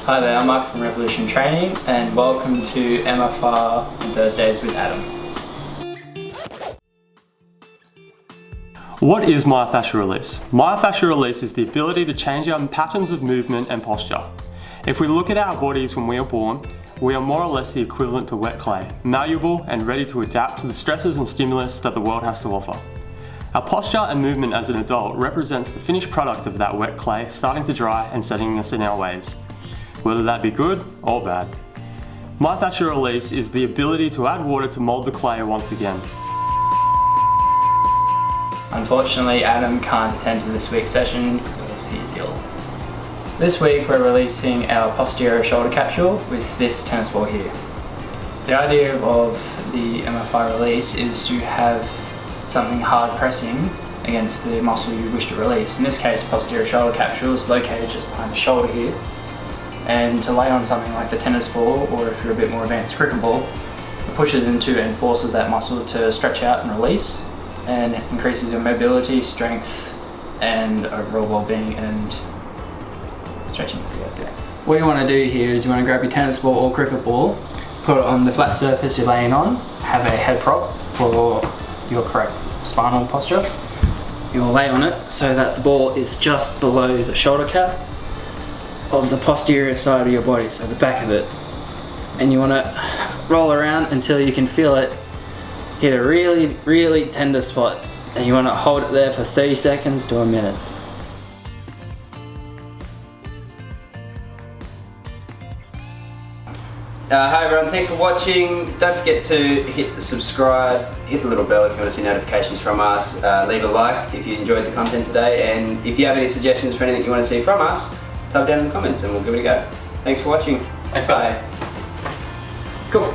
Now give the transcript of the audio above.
Hi there, I'm Mark from Revolution Training and welcome to MFR on Thursdays with Adam. What is myofascial release? Myofascial release is the ability to change our patterns of movement and posture. If we look at our bodies when we are born, we are more or less the equivalent to wet clay, malleable and ready to adapt to the stresses and stimulus that the world has to offer. Our posture and movement as an adult represents the finished product of that wet clay starting to dry and setting us in our ways, whether that be good or bad. Myofascial release is the ability to add water to mold the clay once again. Unfortunately, Adam can't attend to this week's session because he's ill. This week we're releasing our posterior shoulder capsule with this tennis ball here. The idea of the MFI release is to have something hard pressing against the muscle you wish to release. In this case, posterior shoulder capsule is located just behind the shoulder here. And to lay on something like the tennis ball, or if you're a bit more advanced, cricket ball, it pushes into and forces that muscle to stretch out and release, and increases your mobility, strength, and overall well-being and stretching. What you want to do here is you want to grab your tennis ball or cricket ball, put it on the flat surface you're laying on, have a head prop for your correct spinal posture. You'll lay on it so that the ball is just below the shoulder cap of the posterior side of your body, so the back of it. And you want to roll around until you can feel it hit a really, really tender spot. And you want to hold it there for 30 seconds to a minute. Hi everyone, thanks for watching. Don't forget to hit the subscribe, hit the little bell if you want to see notifications from us, leave a like if you enjoyed the content today, and if you have any suggestions for anything you want to see from us, type down in the comments and we'll give it a go. Thanks for watching. Thanks guys. Bye. Cool.